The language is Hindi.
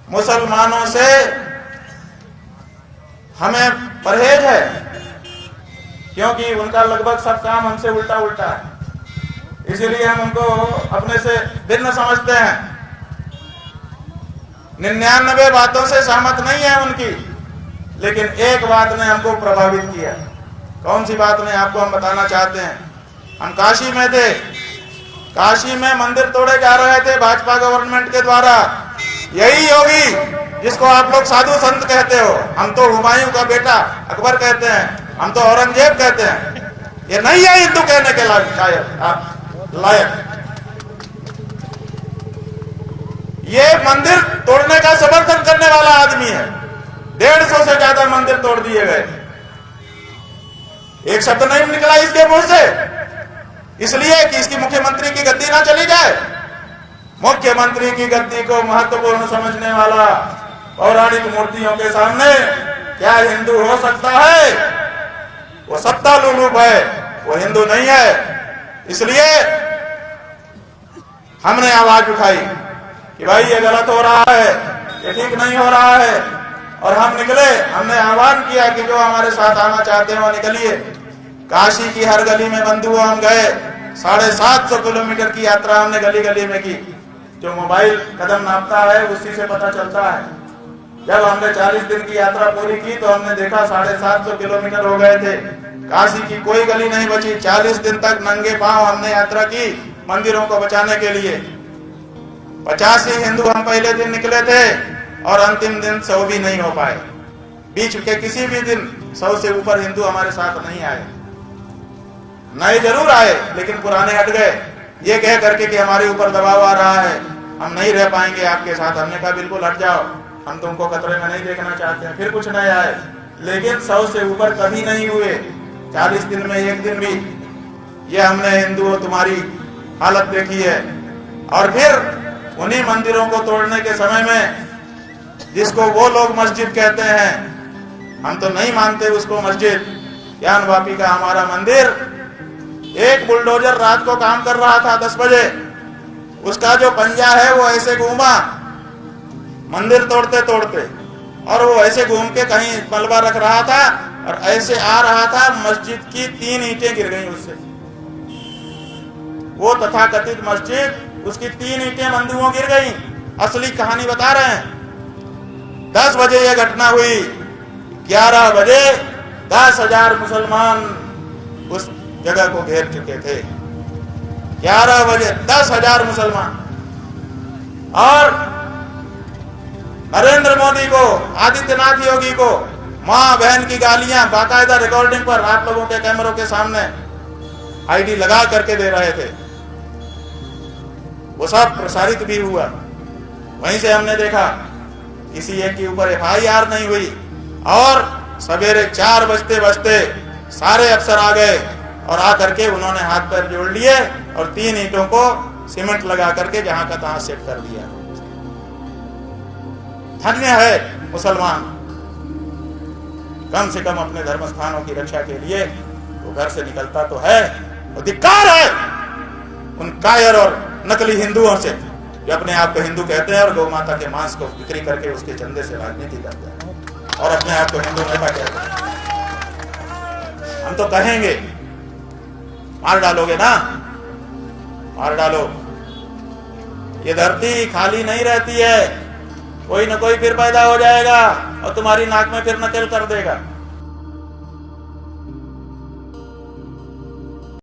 मुसलमानों से हमें परहेज है, क्योंकि उनका लगभग सब काम हमसे उल्टा उल्टा है, इसीलिए हम उनको अपने से भिन्न समझते हैं। 99 बातों से सहमत नहीं है उनकी, लेकिन एक बात ने हमको प्रभावित किया। कौन सी बात ने आपको हम बताना चाहते हैं। हम काशी में थे, काशी में मंदिर तोड़े जा रहे थे भाजपा गवर्नमेंट के द्वारा। यही योगी जिसको आप लोग साधु संत कहते हो, हम तो हुमायूं का बेटा अकबर कहते हैं, हम तो औरंगजेब कहते हैं, ये नहीं है हिंदू कहने के लायक। ये मंदिर तोड़ने का समर्थन करने वाला आदमी है। 150 से ज्यादा मंदिर तोड़ दिए गए, एक शब्द नहीं निकला इसके मुंह से, इसलिए कि इसकी मुख्यमंत्री की गद्दी ना चली जाए। मुख्यमंत्री की गद्दी को महत्वपूर्ण समझने वाला पौराणिक मूर्तियों के सामने क्या हिंदू हो सकता है? वो सत्ता लुलूप है, वो हिंदू नहीं है। इसलिए हमने आवाज उठाई कि भाई ये गलत हो रहा है, ये ठीक नहीं हो रहा है, और हम निकले। हमने आह्वान किया कि जो हमारे साथ आना चाहते हैं वो निकलिए। काशी की हर गली में बंधु हम गए। 750 किलोमीटर की यात्रा हमने गली गली में की। जो मोबाइल कदम नापता है उसी से पता चलता है। जब हमने 40 दिन की यात्रा पूरी की तो हमने देखा 750 किलोमीटर हो गए थे। काशी की कोई गली नहीं बची। 40 दिन तक नंगे पांव हमने यात्रा की मंदिरों को बचाने के लिए। 85 हिंदू हम पहले दिन निकले थे और अंतिम दिन 100 भी नहीं हो पाए। बीच के किसी भी दिन 100 से ऊपर हिंदू हमारे साथ नहीं आए। नए जरूर आए, लेकिन पुराने हट गए, ये कह करके कि हमारे ऊपर दबाव आ रहा है, हम नहीं रह पाएंगे आपके साथ। हमने कहा बिल्कुल हट जाओ, हम तुमको खतरे में नहीं देखना चाहते हैं। फिर कुछ नए आए, लेकिन 100 से ऊपर कभी नहीं हुए 40 दिन में एक दिन भी। ये हमने हिंदुओं तुम्हारी हालत देखी है। और फिर उन्हीं मंदिरों को तोड़ने के समय में, जिसको वो लोग मस्जिद कहते हैं, हम तो नहीं मानते उसको मस्जिद, ज्ञानवापी का हमारा मंदिर, एक बुलडोजर रात को काम कर रहा था 10 बजे, उसका जो पंजा है वो ऐसे घूमा मंदिर तोड़ते तोड़ते, और वो ऐसे घूम के कहीं मलबा रख रहा था और ऐसे आ रहा था, मस्जिद की 3 ईंटें गिर गई उससे। वो तथाकथित मस्जिद, उसकी 3 ईंटें बंधुओं गिर गई। असली कहानी बता रहे हैं। 10 बजे ये घटना हुई। 11 बजे 10,000 मुसलमान उस जगह को घेर चुके थे। 11 बजे 10,000 मुसलमान। और नरेंद्र मोदी को, आदित्यनाथ योगी को मां बहन की गालियां बाकायदा रिकॉर्डिंग पर आप लोगों के कैमरों के सामने आईडी लगा करके दे रहे थे। वो सब प्रसारित भी हुआ। वहीं से हमने देखा किसी एक के ऊपर FIR नहीं हुई। और सवेरे 4 बजते बजते सारे अफसर आ गए और आकर के उन्होंने हाथ पैर जोड़ लिए और 3 ईंटों को सीमेंट लगा करके जहां का तहां सेट कर दिया। धन्य है मुसलमान, कम से कम अपने धर्म स्थानों की रक्षा के लिए वो घर से निकलता तो है। और धिक्कार है उन कायर और नकली हिंदुओं से जो अपने आप को हिंदू कहते हैं और गौ माता के मांस को बिक्री करके उसके चंदे से राजनीति करते हैं और अपने आप को हिंदू नेता कहते हैं। हम तो कहेंगे, मार डालोगे ना, मार डालो। ये धरती खाली नहीं रहती है, कोई न कोई फिर पैदा हो जाएगा और तुम्हारी नाक में फिर नकल कर देगा।